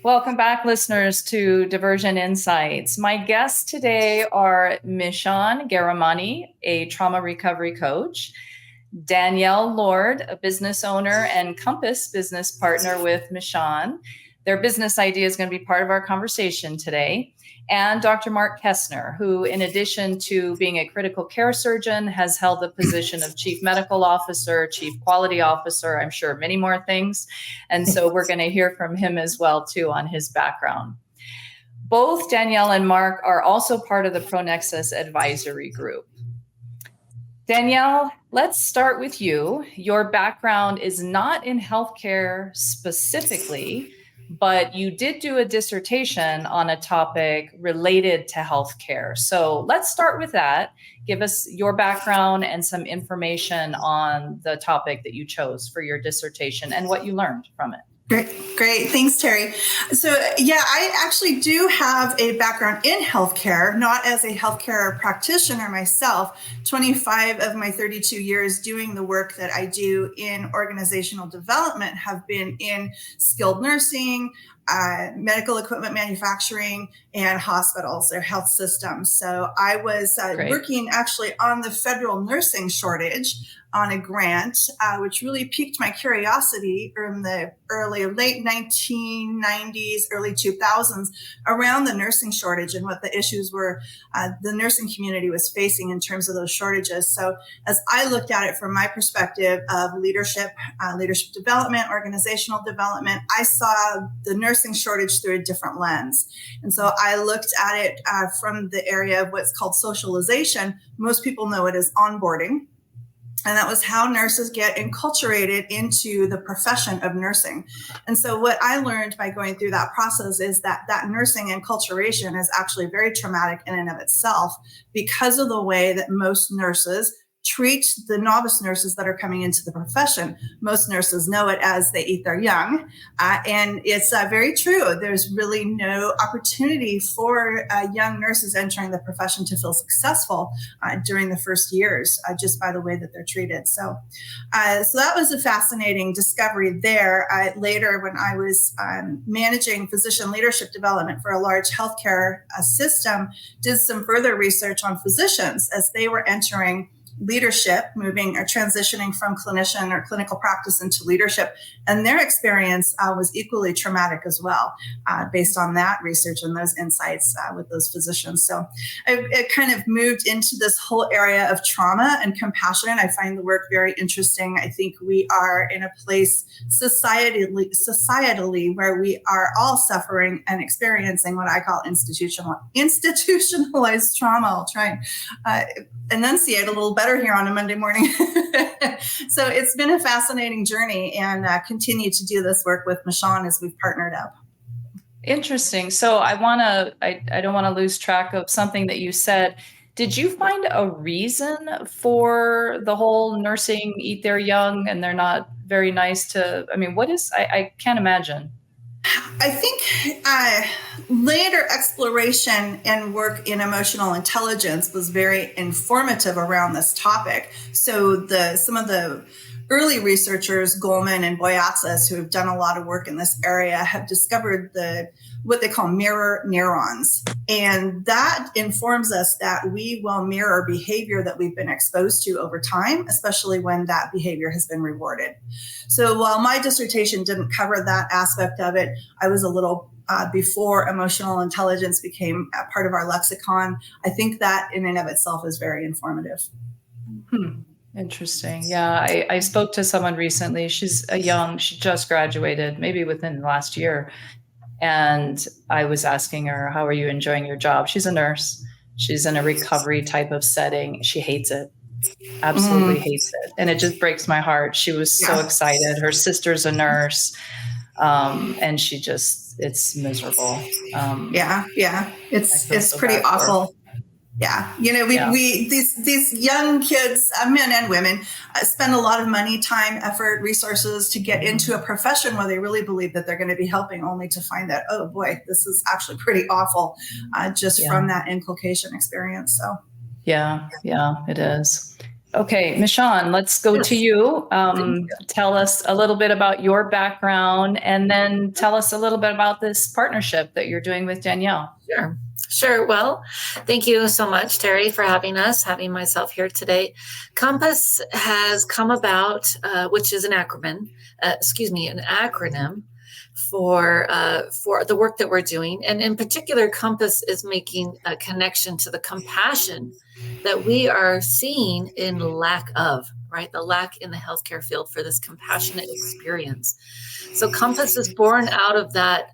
Welcome back, listeners, to Diversion Insights. My guests today are Michon Garemani, a trauma recovery coach, Danielle Lord, a business owner and Compass business partner with Michon. Their business idea is going to be part of our conversation today. And Dr. Mark Kestner, who, in addition to being a critical care surgeon, has held the position of chief medical officer, chief quality officer, I'm sure many more things. And so we're going to hear from him as well, too, on his background. Both Danielle and Mark are also part of the ProNexus advisory group. Danielle, let's start with you. Your background is not in healthcare specifically, but you did do a dissertation on a topic related to healthcare. So let's start with that. Give us your background and some information on the topic that you chose for your dissertation and what you learned from it. Great. Thanks, Terri. So, I actually do have a background in healthcare, not as a healthcare practitioner myself. 25 of my 32 years doing the work that I do in organizational development have been in skilled nursing, medical equipment manufacturing, and hospitals or health systems. So I was working actually on the federal nursing shortage on a grant, which really piqued my curiosity in the late 1990s, early 2000s around the nursing shortage and what the issues were the nursing community was facing in terms of those shortages. So as I looked at it from my perspective of leadership development, organizational development, I saw the nursing shortage through a different lens. And so I looked at it from the area of what's called socialization. Most people know it as onboarding. And that was how nurses get enculturated into the profession of nursing. And so what I learned by going through that process is that nursing enculturation is actually very traumatic in and of itself because of the way that most nurses treat the novice nurses that are coming into the profession. Most nurses know it as they eat their young. And it's very true. There's really no opportunity for young nurses entering the profession to feel successful during the first years, just by the way that they're treated. So that was a fascinating discovery there. Later, when I was managing physician leadership development for a large healthcare system, did some further research on physicians as they were entering leadership, moving or transitioning from clinician or clinical practice into leadership. And their experience was equally traumatic as well, based on that research and those insights with those physicians. So it kind of moved into this whole area of trauma and compassion. I find the work very interesting. I think we are in a place societally where we are all suffering and experiencing what I call institutionalized trauma. I'll try and enunciate a little better here on a Monday morning. So it's been a fascinating journey, and continue to do this work with Michon as we've partnered up. Interesting. So I don't want to lose track of something that you said. Did you find a reason for the whole nursing eat their young and they're not very nice to, I can't imagine. I think later exploration and work in emotional intelligence was very informative around this topic. So some of the early researchers, Goleman and Boyatzis, who have done a lot of work in this area, have discovered what they call mirror neurons. And that informs us that we will mirror behavior that we've been exposed to over time, especially when that behavior has been rewarded. So while my dissertation didn't cover that aspect of it, I was a little before emotional intelligence became a part of our lexicon. I think that in and of itself is very informative. Interesting. Yeah, I spoke to someone recently. She just graduated, maybe within the last year. And I was asking her, how are you enjoying your job? She's a nurse. She's in a recovery type of setting. She hates it. Absolutely hates it. And it just breaks my heart. She was so excited. Her sister's a nurse. And it's miserable. It's so pretty awful. Yeah. These young kids, men and women, spend a lot of money, time, effort, resources to get into a profession where they really believe that they're going to be helping, only to find that, oh boy, this is actually pretty awful, from that inculcation experience. So. Yeah, it is. Okay, Michon, let's go to you. You. Tell us a little bit about your background, and then tell us a little bit about this partnership that you're doing with Danielle. Sure. Well, thank you so much, Terri, for having myself here today. Compass has come about, which is an acronym for the work that we're doing. And in particular, Compass is making a connection to the compassion that we are seeing in lack of, right? The lack in the healthcare field for this compassionate experience. So Compass is born out of that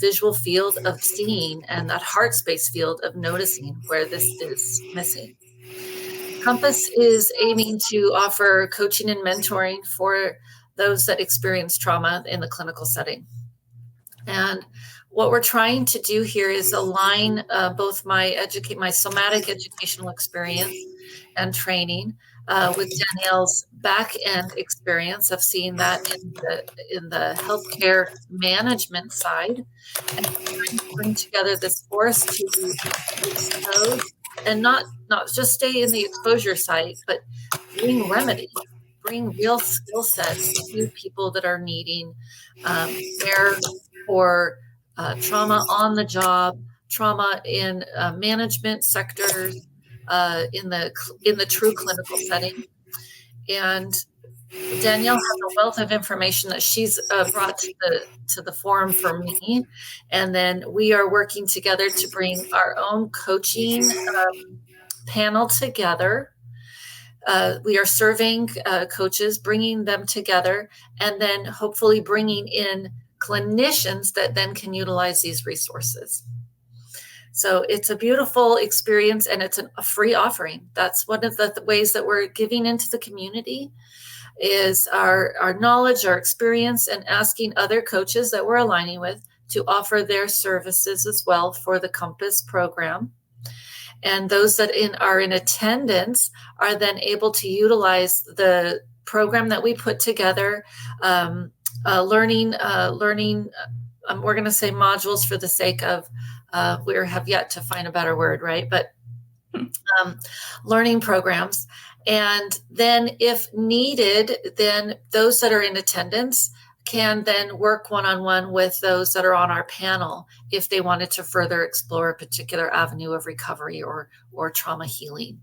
visual field of seeing and that heart space field of noticing where this is missing. Compass is aiming to offer coaching and mentoring for those that experience trauma in the clinical setting. And what we're trying to do here is align both my somatic educational experience and training with Danielle's back-end experience of seeing that in the healthcare management side, and trying to bring together this force to expose and not just stay in the exposure site, but bring remedy, bring real skill sets to people that are needing care for trauma on the job, trauma in management sectors, in the true clinical setting. And Danielle has a wealth of information that she's brought to the forum for me. And then we are working together to bring our own coaching panel together. We are serving coaches, bringing them together, and then hopefully bringing in clinicians that then can utilize these resources. So it's a beautiful experience, and it's a free offering. That's one of the ways that we're giving into the community, is our knowledge, our experience, and asking other coaches that we're aligning with to offer their services as well for the Compass program. And those that are in attendance are then able to utilize the program that we put together, learning. We're going to say modules for the sake of we have yet to find a better word, right? But learning programs. And then if needed, then those that are in attendance can then work one-on-one with those that are on our panel if they wanted to further explore a particular avenue of recovery or trauma healing.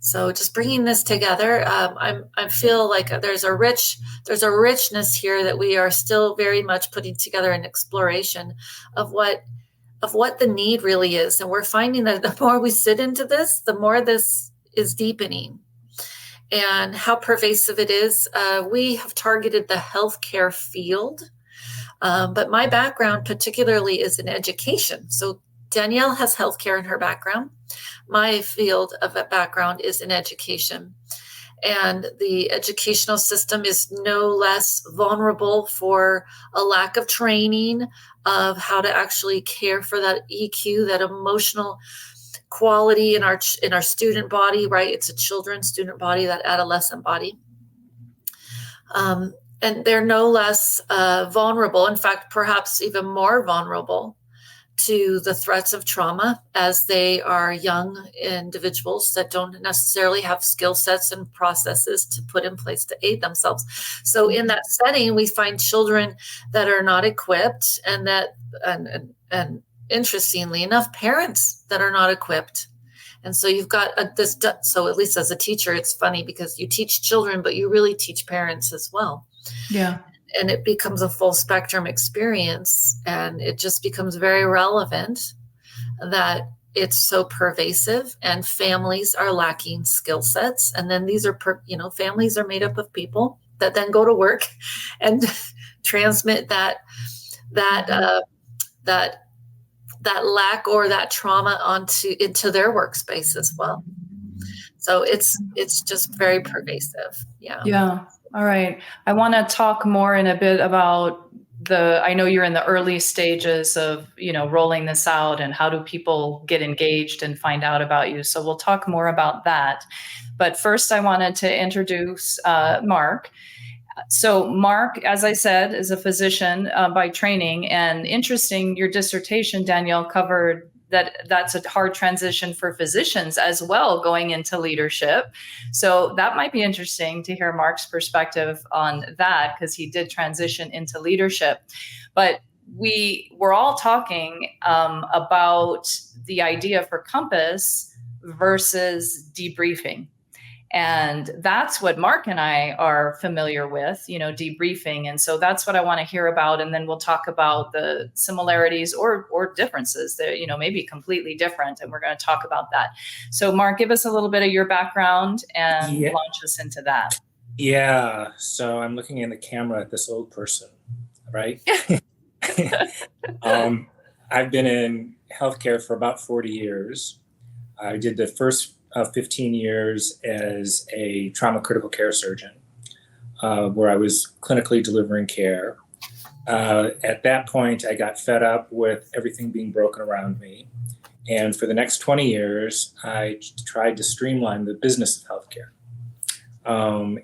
So just bringing this together, I feel like there's a richness here that we are still very much putting together an exploration of what the need really is. And we're finding that the more we sit into this, the more this is deepening. And how pervasive it is. We have targeted the healthcare field, but my background particularly is in education. So Danielle has healthcare in her background. My field of background is in education. And the educational system is no less vulnerable for a lack of training of how to actually care for that EQ, that emotional quality in our student body, right? It's a children's student body, that adolescent body. And they're no less vulnerable, in fact, perhaps even more vulnerable to the threats of trauma as they are young individuals that don't necessarily have skill sets and processes to put in place to aid themselves. So in that setting, we find children that are not equipped, and interestingly enough, parents that are not equipped. And so you've got so at least as a teacher, it's funny because you teach children, but you really teach parents as well. Yeah. And it becomes a full spectrum experience, and it just becomes very relevant that it's so pervasive, and families are lacking skill sets. And then these are, families are made up of people that then go to work and transmit that lack or that trauma into their workspace as well. So it's just very pervasive. Yeah. Yeah. All right. I want to talk more in a bit about I know you're in the early stages of, rolling this out, and how do people get engaged and find out about you. So we'll talk more about that. But first I wanted to introduce Mark. So Mark, as I said, is a physician by training, and interesting, your dissertation, Danielle, covered that's a hard transition for physicians as well, going into leadership. So that might be interesting to hear Mark's perspective on that, because he did transition into leadership. But we're all talking about the idea for Compass versus debriefing. And that's what Mark and I are familiar with, debriefing. And so that's what I want to hear about. And then we'll talk about the similarities or differences that, may be completely different. And we're going to talk about that. So Mark, give us a little bit of your background and launch us into that. Yeah. So I'm looking in the camera at this old person, right? I've been in healthcare for about 40 years. I did the first 15 years as a trauma critical care surgeon, where I was clinically delivering care. At that point, I got fed up with everything being broken around me. And for the next 20 years, I tried to streamline the business of healthcare.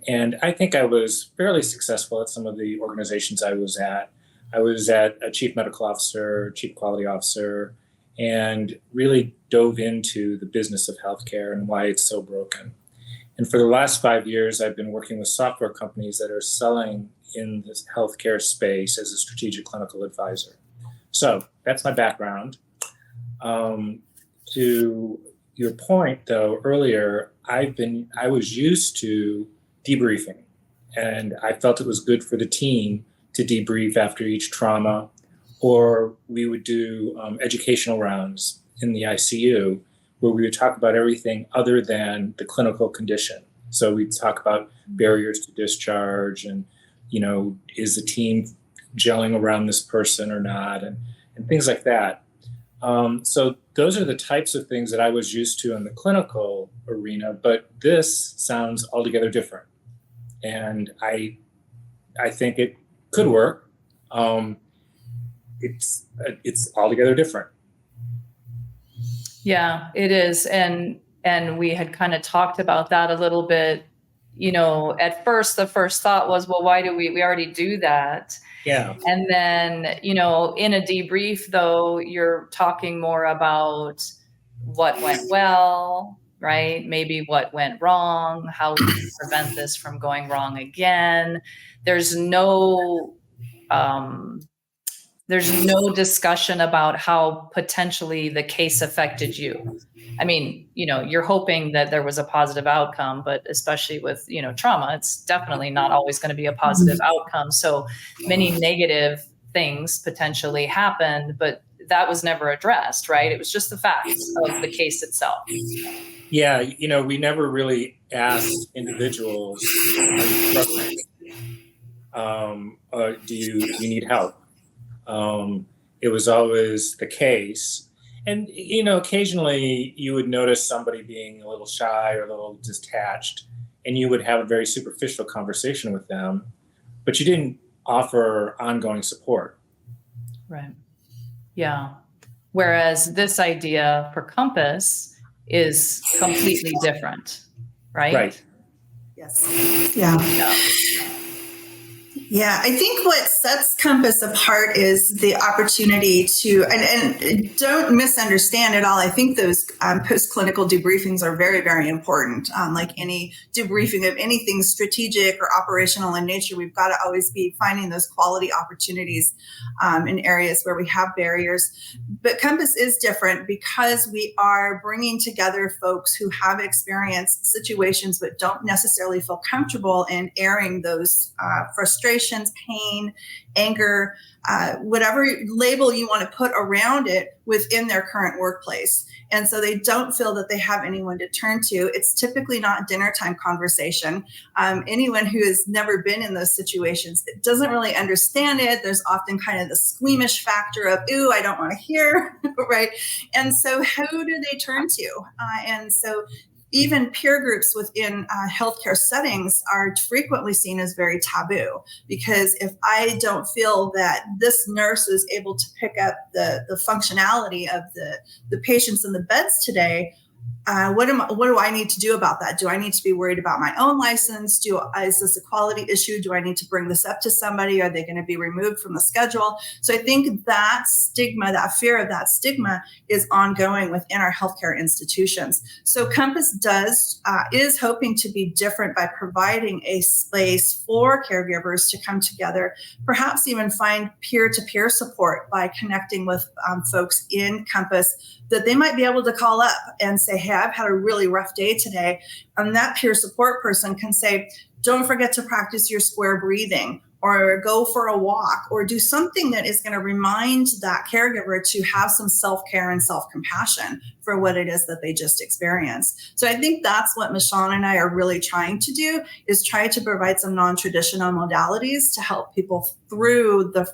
And I think I was fairly successful at some of the organizations I was at. I was at a chief medical officer, chief quality officer, and really dove into the business of healthcare and why it's so broken. And for the last 5 years, I've been working with software companies that are selling in this healthcare space as a strategic clinical advisor. So that's my background. To your point, though, earlier, I was used to debriefing, and I felt it was good for the team to debrief after each trauma, or we would do educational rounds in the ICU where we would talk about everything other than the clinical condition. So we'd talk about barriers to discharge and, is the team gelling around this person or not, and things like that. So those are the types of things that I was used to in the clinical arena, but this sounds altogether different. And I think it could work. It's altogether different. Yeah, it is. And we had kind of talked about that a little bit. At first, the first thought was, well, why do we already do that? Yeah. And then, in a debrief, though, you're talking more about what went well, right? Maybe what went wrong, how we can prevent this from going wrong again. There's no discussion about how potentially the case affected you. I mean, you're hoping that there was a positive outcome, but especially with, trauma, it's definitely not always going to be a positive outcome. So many negative things potentially happened, but that was never addressed, right? It was just the facts of the case itself. Yeah, we never really asked individuals, are you struggling? Do you need help? It was always the case. And, occasionally you would notice somebody being a little shy or a little detached, and you would have a very superficial conversation with them, but you didn't offer ongoing support. Right. Yeah. Whereas this idea for Compass is completely different, right? Right. Yes. Yeah. Yeah, I think what sets Compass apart is the opportunity to, and don't misunderstand at all. I think those post-clinical debriefings are very, very important. Like any debriefing of anything strategic or operational in nature, we've got to always be finding those quality opportunities in areas where we have barriers. But Compass is different because we are bringing together folks who have experienced situations but don't necessarily feel comfortable in airing those frustrations, pain, anger, whatever label you want to put around it within their current workplace. And so they don't feel that they have anyone to turn to. It's typically not dinner time conversation. Anyone who has never been in those situations doesn't really understand it. There's often kind of the squeamish factor of, ooh, I don't want to hear, right? And so who do they turn to? And so even peer groups within healthcare settings are frequently seen as very taboo, because if I don't feel that this nurse is able to pick up the functionality of the patients in the beds today, what do I need to do about that? Do I need to be worried about my own license? Is this a quality issue? Do I need to bring this up to somebody? Are they going to be removed from the schedule? So I think that stigma, that fear of that stigma, is ongoing within our healthcare institutions. So Compass is hoping to be different by providing a space for caregivers to come together, perhaps even find peer-to-peer support by connecting with folks in Compass that they might be able to call up and say, hey, I've had a really rough day today. And that peer support person can say, don't forget to practice your square breathing, or go for a walk, or do something that is going to remind that caregiver to have some self-care and self-compassion for what it is that they just experienced. So I think that's what Michon and I are really trying to do, is try to provide some non-traditional modalities to help people through the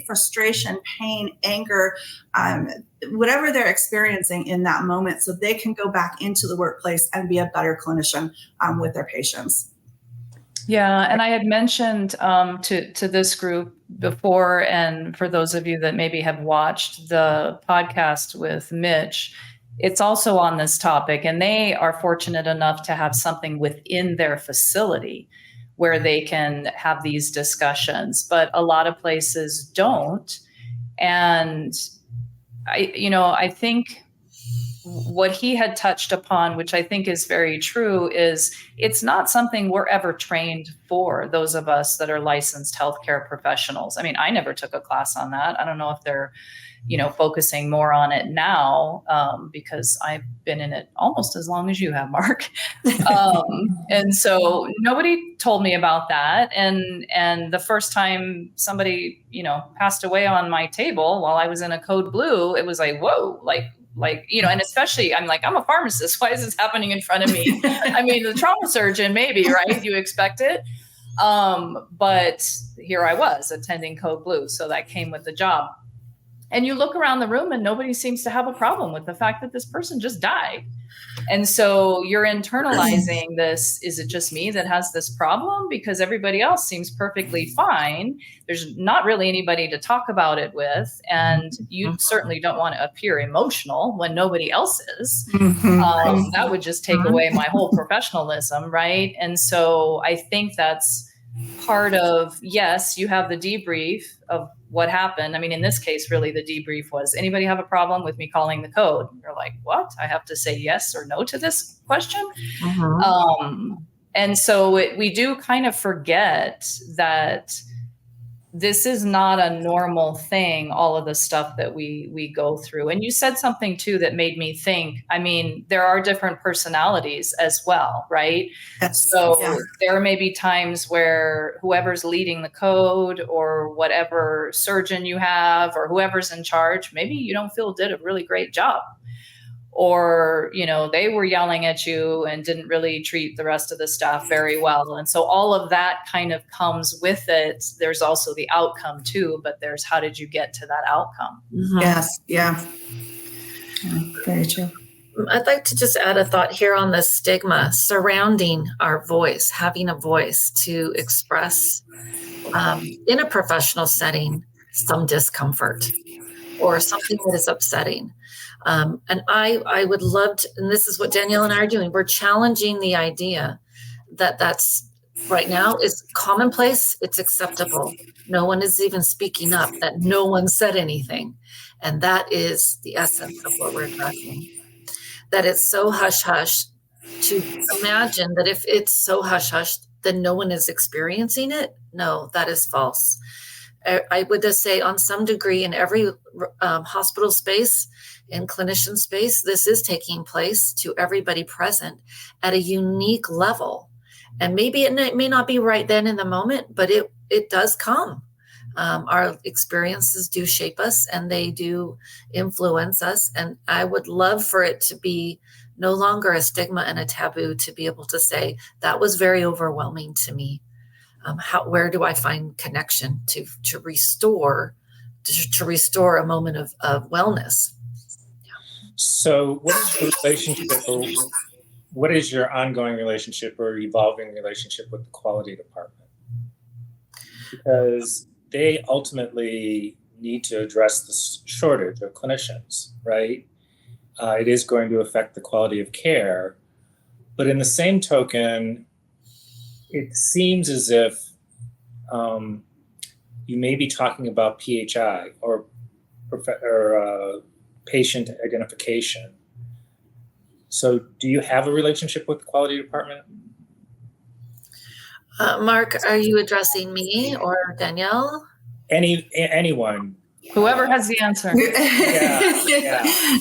frustration, pain, anger, whatever they're experiencing in that moment, so they can go back into the workplace and be a better clinician with their patients. Yeah, and I had mentioned to this group before, and for those of you that maybe have watched the podcast with Mitch, it's also on this topic, and they are fortunate enough to have something within their facility where they can have these discussions, but a lot of places don't. And I think what he had touched upon, which I think is very true, is it's not something we're ever trained for, those of us that are licensed healthcare professionals. I mean, I never took a class on that. I don't know if they're, focusing more on it now, because I've been in it almost as long as you have, Mark. And so nobody told me about that. And the first time somebody, passed away on my table while I was in a code blue, it was like, whoa, and especially I'm a pharmacist. Why is this happening in front of me? I mean, the trauma surgeon, maybe, right? You expect it. But here I was attending code blue. So that came with the job. And you look around the room and nobody seems to have a problem with the fact that this person just died. And so you're internalizing this. Is it just me that has this problem? Because everybody else seems perfectly fine. There's not really anybody to talk about it with. And you certainly don't want to appear emotional when nobody else is. That would just take away my whole professionalism, right? And so I think that's part of, yes, you have the debrief of what happened. I mean, in this case, really the debrief was, anybody have a problem with me calling the code? You're like, what? I have to say yes or no to this question? And so we do kind of forget that this is not a normal thing, all of the stuff that we go through. And you said something too that made me think, I mean, there are different personalities as well, right? Yes. So Yeah. there may be times where whoever's leading the code, or whatever surgeon you have, or whoever's in charge, maybe you don't feel did a really great job. Or, they were yelling at you and didn't really treat the rest of the staff very well. And so all of that kind of comes with it. There's also the outcome too, but there's how did you get to that outcome? Yes. Yeah. Very true. I'd like to just add a thought here on the stigma surrounding our voice, having a voice to express in a professional setting some discomfort or something that is upsetting. And I would love to, and this is what Danielle and I are doing. We're challenging the idea that that's right now is commonplace. It's acceptable. No one is even speaking up, that no one said anything. And that is the essence of what we're addressing. That it's so hush-hush to imagine that if it's so hush-hush, then no one is experiencing it. No, that is false. I would just say on some degree in every hospital space, in clinician space, this is taking place to everybody present at a unique level. And maybe it may not be right then in the moment, but it does come. Our experiences do shape us and they do influence us. And I would love for it to be no longer a stigma and a taboo to be able to say, that was very overwhelming to me. Where do I find connection to restore a moment of wellness? So what is your relationship, or what is your ongoing relationship or evolving relationship with the quality department? Because they ultimately need to address the shortage of clinicians, right? it is going to affect the quality of care. But in the same token, it seems as if you may be talking about PHI or patient identification. So do you have a relationship with the quality department? Mark, are you addressing me or Danielle? Anyone. Whoever has the answer. Yeah.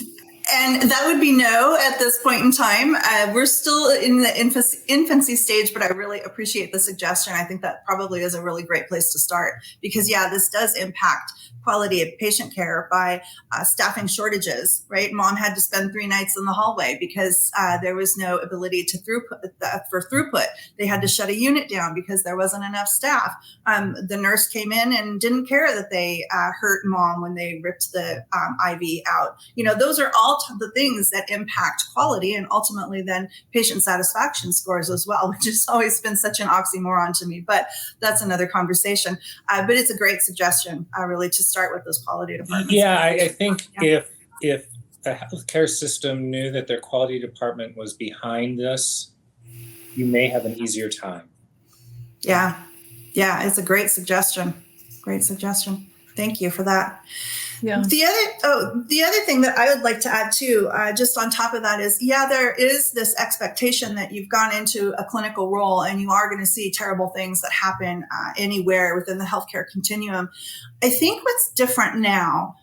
And that would be no at this point in time. We're still in the infancy stage, but I really appreciate the suggestion. I think that probably is a really great place to start because, this does impact quality of patient care by staffing shortages, right? Mom had to spend 3 nights in the hallway because there was no ability to throughput. They had to shut a unit down because there wasn't enough staff. The nurse came in and didn't care that they hurt mom when they ripped the IV out. Those are all the things that impact quality and ultimately then patient satisfaction scores as well, which has always been such an oxymoron to me, but that's another conversation. But it's a great suggestion, really, to start with those quality departments. Yeah, I think if the healthcare system knew that their quality department was behind this, you may have an easier time. Yeah, it's a great suggestion. Great suggestion. Thank you for that. Yeah. The other thing that I would like to add too, just on top of that is, there is this expectation that you've gone into a clinical role and you are going to see terrible things that happen anywhere within the healthcare continuum. I think what's different now,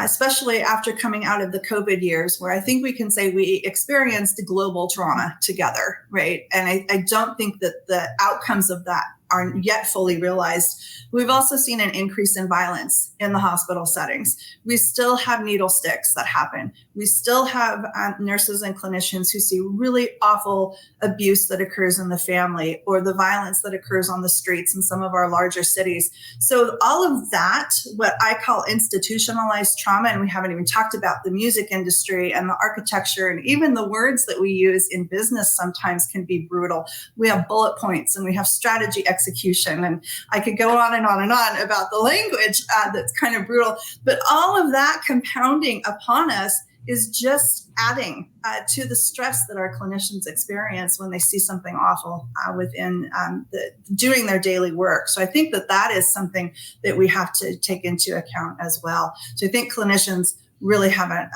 especially after coming out of the COVID years, where I think we can say we experienced global trauma together, right? And I don't think that the outcomes of that aren't yet fully realized. We've also seen an increase in violence in the hospital settings. We still have needle sticks that happen. We still have nurses and clinicians who see really awful abuse that occurs in the family or the violence that occurs on the streets in some of our larger cities. So all of that, what I call institutionalized trauma, and we haven't even talked about the music industry and the architecture and even the words that we use in business sometimes can be brutal. We have bullet points and we have strategy execution. And I could go on and on and on about the language that's kind of brutal. But all of that compounding upon us is just adding to the stress that our clinicians experience when they see something awful within doing their daily work. So I think that is something that we have to take into account as well. So I think clinicians really have a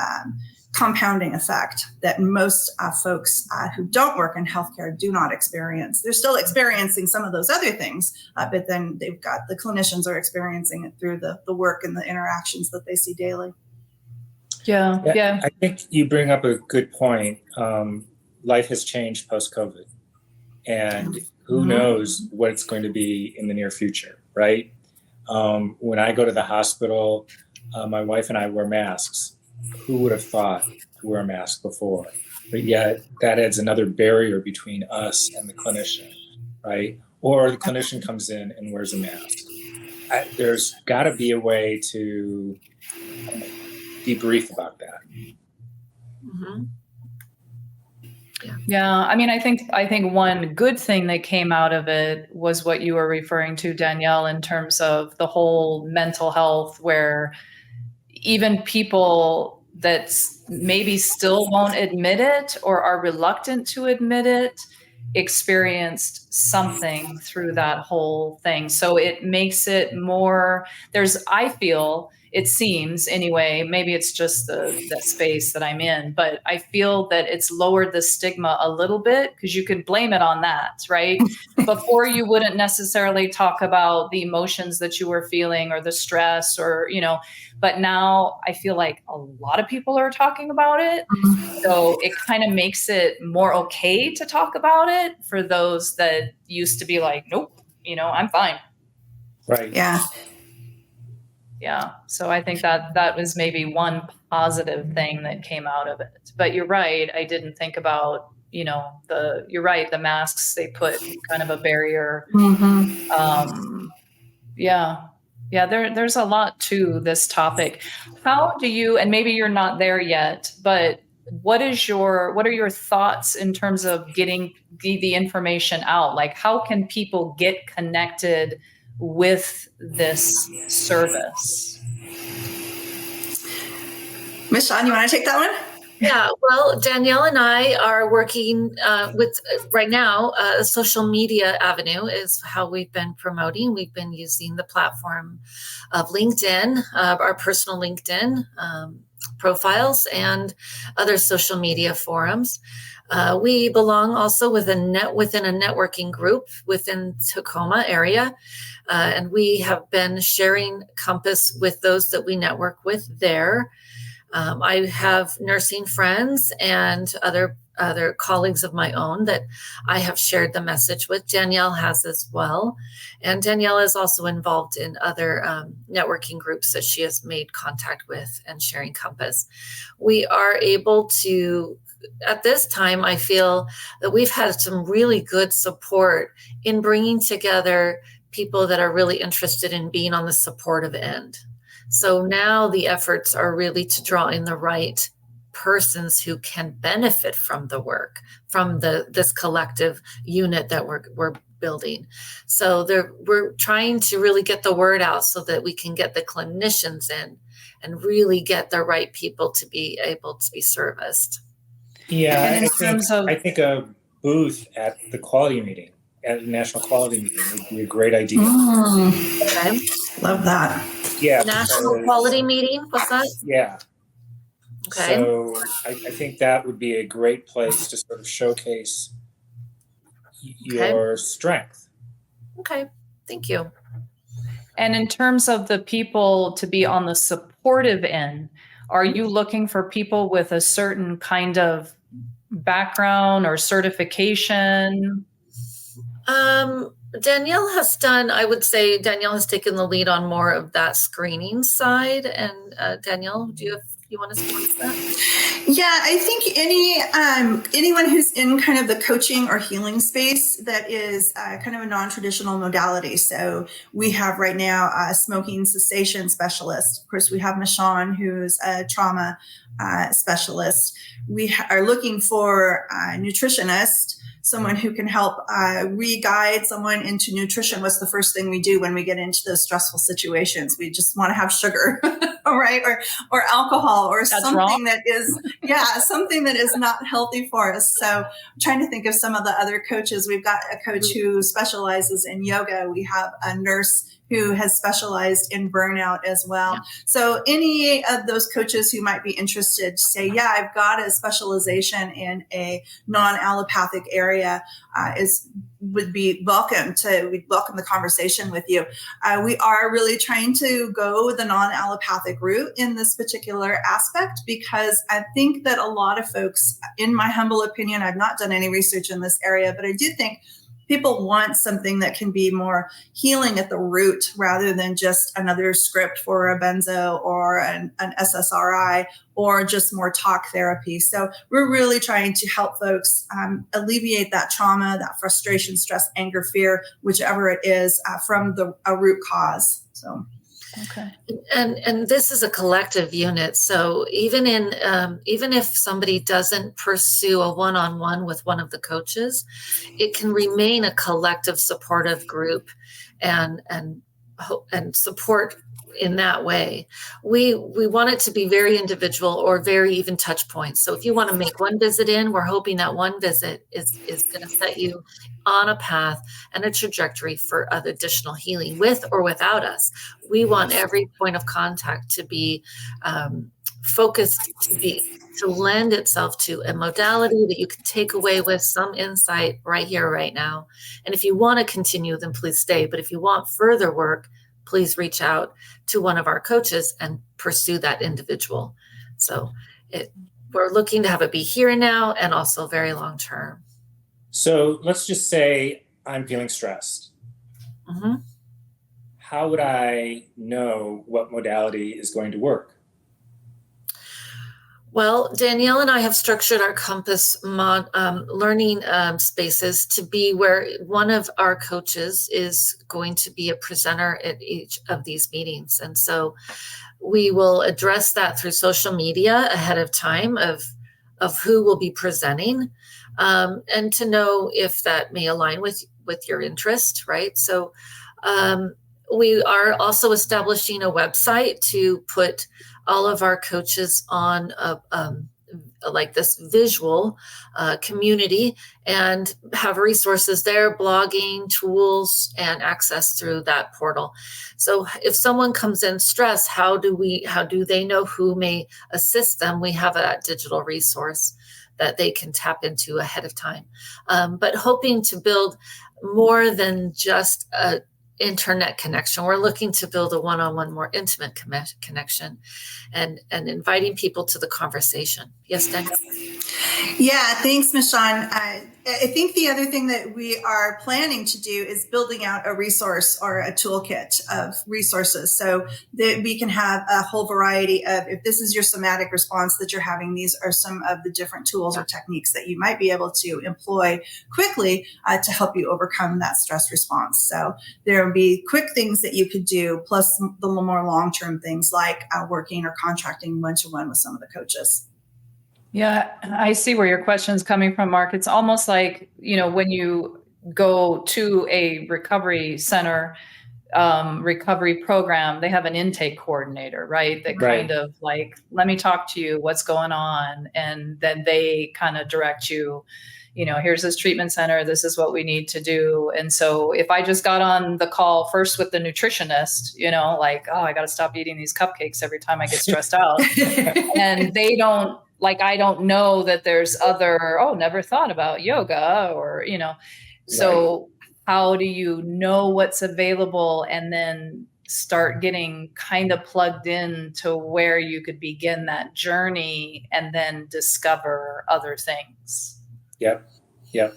compounding effect that most folks who don't work in healthcare do not experience. They're still experiencing some of those other things, but then the clinicians are experiencing it through the work and the interactions that they see daily. Yeah. I think you bring up a good point. Life has changed post-COVID, and who knows what it's going to be in the near future, right? When I go to the hospital, my wife and I wear masks. Who would have thought to wear a mask before? But yet that adds another barrier between us and the clinician, right? Or the clinician comes in and wears a mask. There's got to be a way to debrief about that. Mm-hmm. Yeah. I mean, I think one good thing that came out of it was what you were referring to, Danielle, in terms of the whole mental health, where even people that maybe still won't admit it or are reluctant to admit it experienced something through that whole thing. So it makes it more, I feel, it seems anyway, maybe it's just the space that I'm in, but I feel that it's lowered the stigma a little bit because you could blame it on that, right? Before you wouldn't necessarily talk about the emotions that you were feeling or the stress or, but now I feel like a lot of people are talking about it. So it kind of makes it more okay to talk about it for those that used to be like, nope, I'm fine. Right. Yeah. Yeah. So I think that was maybe one positive thing that came out of it. But you're right. I didn't think about, you're right. The masks, they put kind of a barrier. Mm-hmm. Yeah. There's a lot to this topic. How do you, and maybe you're not there yet, but what are your thoughts in terms of getting the information out? Like, how can people get connected with this service? Michon, you want to take that one? Yeah, well, Danielle and I are working with right now. A social media avenue is how we've been promoting. We've been using the platform of LinkedIn, our personal LinkedIn profiles, and other social media forums. We belong also within a networking group within Tacoma area, and we have been sharing Compass with those that we network with there. I have nursing friends and other colleagues of my own that I have shared the message with. Danielle has as well. And Danielle is also involved in other networking groups that she has made contact with and sharing Compass. We are able to, at this time, I feel that we've had some really good support in bringing together people that are really interested in being on the supportive end. So now the efforts are really to draw in the right persons who can benefit from the work, from this collective unit that we're building. So we're trying to really get the word out so that we can get the clinicians in and really get the right people to be able to be serviced. Yeah, I think a booth at the quality meeting, at the national quality meeting, would be a great idea. Okay. Love that. Yeah. National quality meeting, what's that? Yeah. Okay. So I think that would be a great place to sort of showcase your strength. Okay, thank you. And in terms of the people to be on the supportive end, are you looking for people with a certain kind of background or certification? Danielle has done, I would say Danielle has taken the lead on more of that screening side. And Danielle, do you want to speak to that? Yeah, I think anyone who's in kind of the coaching or healing space that is kind of a non-traditional modality. So we have right now a smoking cessation specialist. Of course, we have Michon, who's a trauma specialist. We are looking for a nutritionist, someone who can help re-guide someone into nutrition. What's the first thing we do when we get into those stressful situations? We just want to have sugar, right? Or alcohol or something that is, something that is not healthy for us. So I'm trying to think of some of the other coaches. We've got a coach who specializes in yoga. We have a nurse who has specialized in burnout as well. Yeah. So any of those coaches who might be interested say, yeah, I've got a specialization in a non-allopathic area would be welcome we'd welcome the conversation with you. We are really trying to go the non-allopathic route in this particular aspect because I think that a lot of folks, in my humble opinion, I've not done any research in this area, but I do think people want something that can be more healing at the root rather than just another script for a benzo or an SSRI or just more talk therapy. So we're really trying to help folks alleviate that trauma, that frustration, stress, anger, fear, whichever it is, from a root cause. So. Okay. And this is a collective unit. So even if somebody doesn't pursue a one-on-one with one of the coaches, it can remain a collective supportive group and support in that way. We want it to be very individual or very even touch points. So if you want to make one visit in, we're hoping that one visit is going to set you on a path and a trajectory for additional healing with or without us. We want every point of contact to be focused, to lend itself to a modality that you can take away with some insight right here, right now. And if you want to continue, then please stay. But if you want further work, please reach out to one of our coaches and pursue that individual. So we're looking to have it be here and now and also very long term. So let's just say I'm feeling stressed. Mm-hmm. How would I know what modality is going to work? Well, Danielle and I have structured our Compass learning spaces to be where one of our coaches is going to be a presenter at each of these meetings. And so we will address that through social media ahead of time of who will be presenting, and to know if that may align with your interest, right? So we are also establishing a website to put all of our coaches on like this visual community and have resources there, blogging, tools, and access through that portal. So if someone comes in stressed, how do they know who may assist them? We have a digital resource that they can tap into ahead of time. But hoping to build more than just a internet connection. We're looking to build a one-on-one, more intimate connection and inviting people to the conversation. Yes, Danielle? Yeah, thanks, Michon. I think the other thing that we are planning to do is building out a resource or a toolkit of resources so that we can have a whole variety of, if this is your somatic response that you're having, these are some of the different tools or techniques that you might be able to employ quickly to help you overcome that stress response. So there will be quick things that you could do, plus the more long-term things like working or contracting one-to-one with some of the coaches. Yeah, I see where your question's coming from, Mark. It's almost like, when you go to a recovery center, recovery program, they have an intake coordinator, right? That kind of like, let me talk to you, what's going on? And then they kind of direct you, here's this treatment center, this is what we need to do. And so if I just got on the call first with the nutritionist, like, oh, I got to stop eating these cupcakes every time I get stressed out. And they don't, I don't know that there's other, never thought about yoga or, so how do you know what's available and then start getting kind of plugged in to where you could begin that journey and then discover other things? Yep. Yeah.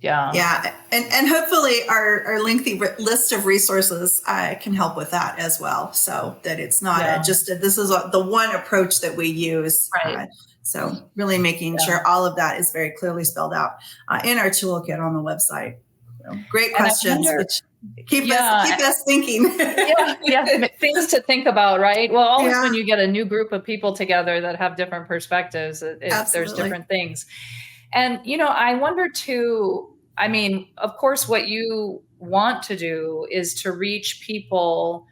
Yeah. And hopefully our lengthy list of resources can help with that as well. So that it's not this is the one approach that we use. Right. So really making sure all of that is very clearly spelled out in our toolkit on the website. So, great questions. Which keep us thinking. Things to think about, right? Well, always when you get a new group of people together that have different perspectives, there's different things. And, I wonder too, of course, what you want to do is to reach people.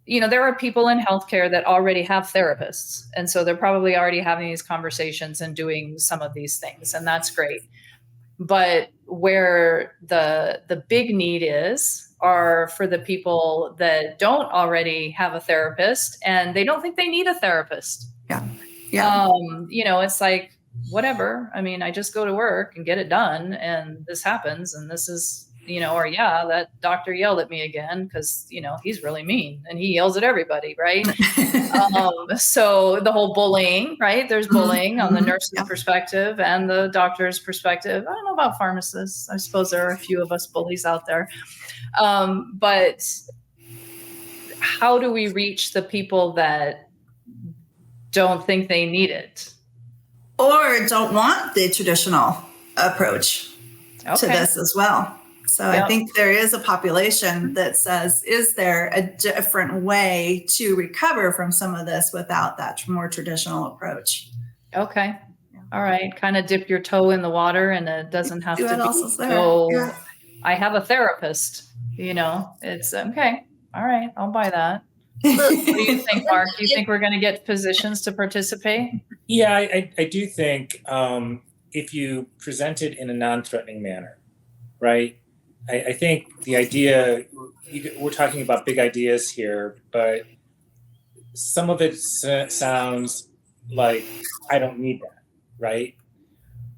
There are people in healthcare that already have therapists. And so they're probably already having these conversations and doing some of these things. And that's great. But where the big need are for the people that don't already have a therapist and they don't think they need a therapist. Yeah. It's like, whatever. I just go to work and get it done. And this happens. And this is, that doctor yelled at me again because, he's really mean and he yells at everybody. Right. So the whole bullying, right. There's bullying on the nurse's perspective and the doctor's perspective. I don't know about pharmacists. I suppose there are a few of us bullies out there. But how do we reach the people that don't think they need it? Or don't want the traditional approach to this as well. So I think there is a population that says, is there a different way to recover from some of this without that more traditional approach? Okay. All right. Kind of dip your toe in the water and it doesn't have to be, I have a therapist, it's okay. All right. I'll buy that. What do you think, Mark? Do you think we're going to get physicians to participate? Yeah, I do think if you present it in a non-threatening manner, right? I think the idea, we're talking about big ideas here, but some of it sounds like I don't need that, right?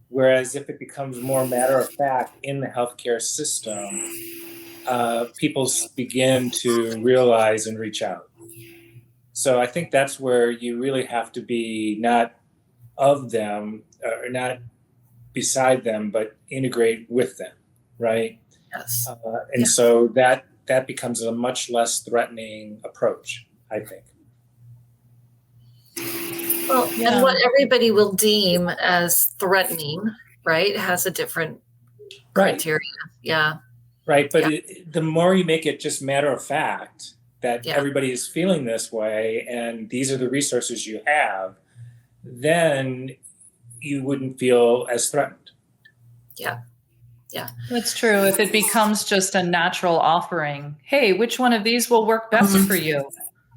Whereas if it becomes more matter of fact in the healthcare system, people begin to realize and reach out. So I think that's where you really have to be not of them or not beside them, but integrate with them, right? Yes. So that becomes a much less threatening approach, I think. Well, and what everybody will deem as threatening, right, has a different criteria. Yeah. Right. But the more you make it just matter of fact that everybody is feeling this way and these are the resources you have, then you wouldn't feel as threatened. Yeah. Yeah. That's true. If it becomes just a natural offering, hey, which one of these will work best for you?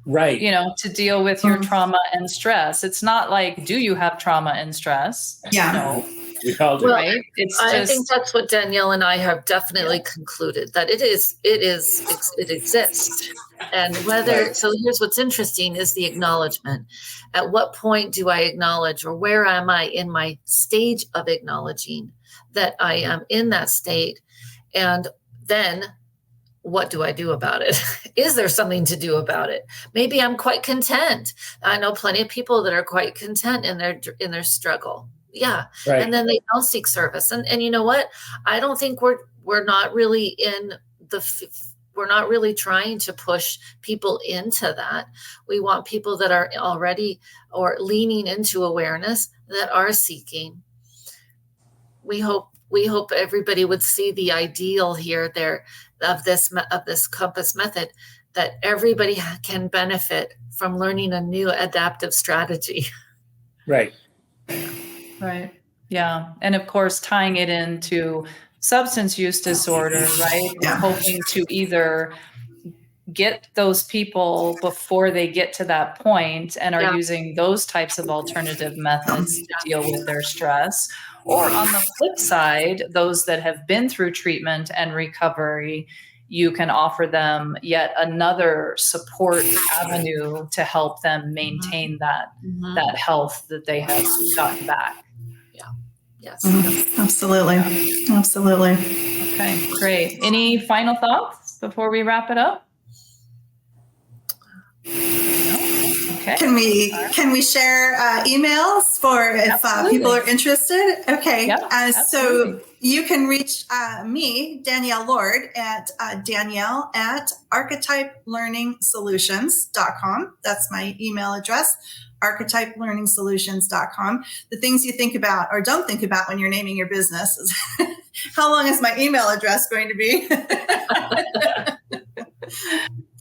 Right. to deal with your trauma and stress. It's not like, do you have trauma and stress? Yeah. No. We all do. Well, Right? I think that's what Danielle and I have definitely concluded, that it exists. And so here's what's interesting is the acknowledgement. At what point do I acknowledge, or where am I in my stage of acknowledging that I am in that state? And then what do I do about it? Is there something to do about it? Maybe I'm quite content. I know plenty of people that are quite content in their struggle. Yeah. Right. And then they don't seek service. And you know what? I don't think we're not really we're not really trying to push people into that. We want people that are already or leaning into awareness, that are seeking. We hope everybody would see the ideal here of this compass method, that everybody can benefit from learning a new adaptive strategy. Right. Right. Yeah. And of course, tying it into substance use disorder, right? Yeah. We're hoping to either get those people before they get to that point and are using those types of alternative methods to deal with their stress. Or on the flip side, those that have been through treatment and recovery, you can offer them yet another support avenue to help them maintain that health that they have gotten back. Yes. Absolutely. Absolutely. Okay, great. Any final thoughts before we wrap it up? No? Okay. Can we share emails for if people are interested? Okay. Yeah, so you can reach me, Danielle Lord, at Danielle at archetypelearningsolutions.com. That's my email address, archetypelearningsolutions.com. The things you think about or don't think about when you're naming your business is how long is my email address going to be?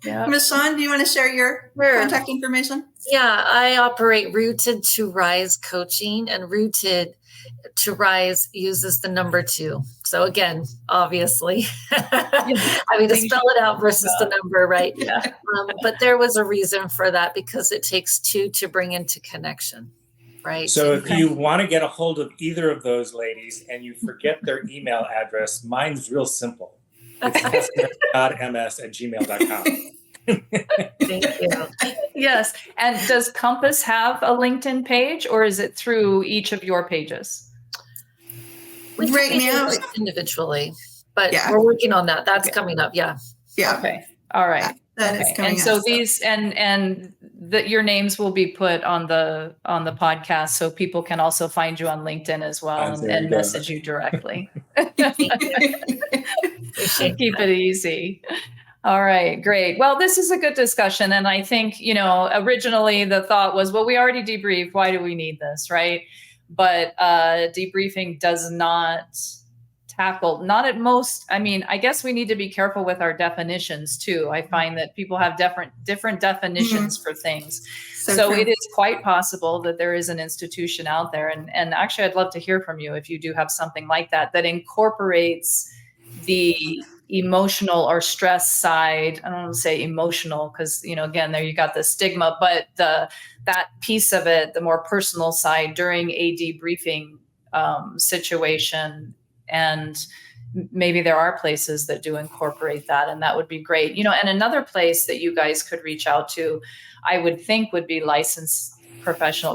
Yeah. Michon, do you want to share your contact information? Yeah, I operate Rooted to Rise coaching, and Rooted to Rise uses the number 2. So again, obviously, I mean, to spell it out versus the number, right? Yeah. But there was a reason for that, because it takes 2 to bring into connection, right? So if you want to get a hold of either of those ladies and you forget their email address, mine's real simple. It's kestner.ms@gmail.com. Thank you. Yes. And does Compass have a LinkedIn page, or is it through each of your pages? Right now, individually, but we're working on that. That's coming up. Yeah. Yeah. Okay. All right. That is coming and so up, these and your names will be put on the podcast, so people can also find you on LinkedIn as well and message you directly. Keep it easy. All right, great. Well, this is a good discussion. And I think, originally the thought was, well, we already debriefed. Why do we need this, right? But debriefing does not tackle, not at most. I mean, I guess we need to be careful with our definitions too. I find that people have different definitions for things. So it is quite possible that there is an institution out there. And actually, I'd love to hear from you if you do have something like that incorporates the emotional or stress side. I don't want to say emotional because, again, there you got the stigma, but that piece of it, the more personal side during a debriefing situation. And maybe there are places that do incorporate that, and that would be great. And another place that you guys could reach out to, I would think, would be licensing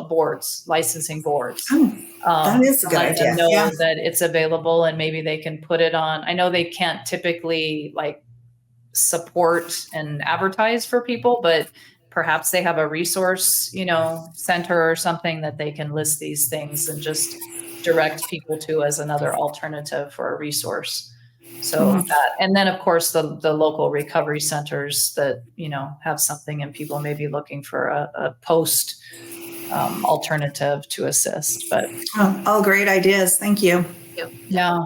boards. That is a good let idea. them know that it's available, and maybe they can put it on. I know they can't typically support and advertise for people, but perhaps they have a resource, center or something that they can list these things and just direct people to as another alternative for a resource. So that, and then of course the local recovery centers that, have something, and people may be looking for a post alternative to assist. But all great ideas. Thank you. Yeah.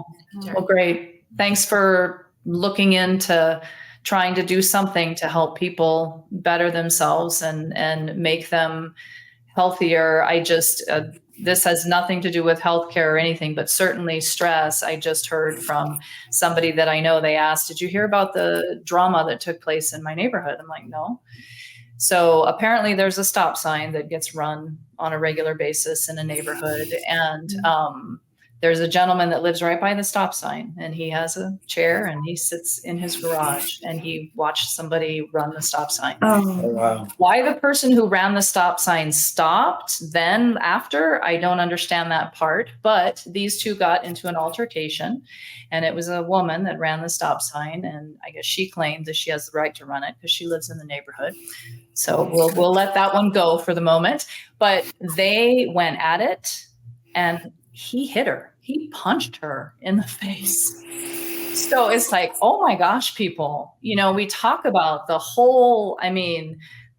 Well, great. Thanks for looking into trying to do something to help people better themselves and make them healthier. I just, this has nothing to do with healthcare or anything, but certainly stress. I just heard from somebody that I know, they asked, did you hear about the drama that took place in my neighborhood? I'm like, no. So apparently there's a stop sign that gets run on a regular basis in a neighborhood. And there's a gentleman that lives right by the stop sign, and he has a chair and he sits in his garage and he watched somebody run the stop sign. Oh, wow. Why the person who ran the stop sign stopped then after, I don't understand that part. But these two got into an altercation, and it was a woman that ran the stop sign. And I guess she claimed that she has the right to run it because she lives in the neighborhood. So we'll let that one go for the moment. But they went at it, and he hit her. He punched her in the face. So it's like, oh my gosh, people, we talk about the whole,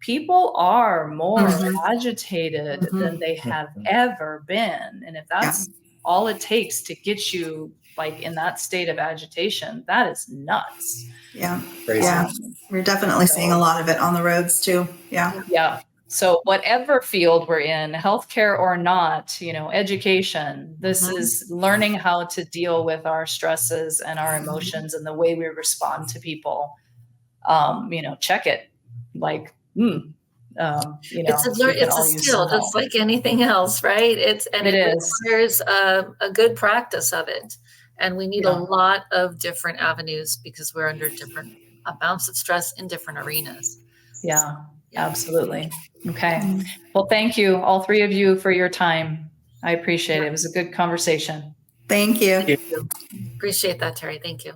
people are more agitated than they have ever been. And if that's all it takes to get you like in that state of agitation, that is nuts. Yeah. Crazy. Yeah. We're definitely seeing a lot of it on the roads too. Yeah. Yeah. So whatever field we're in, healthcare or not, education, this is learning how to deal with our stresses and our emotions and the way we respond to people. Check it. Like, it's a skill, just like anything else, right? It requires a good practice of it. And we need a lot of different avenues because we're under different amounts of stress in different arenas. Yeah. Absolutely. Okay. Well, thank you, all three of you, for your time. I appreciate it. It was a good conversation. Thank you. Appreciate that, Terri. Thank you.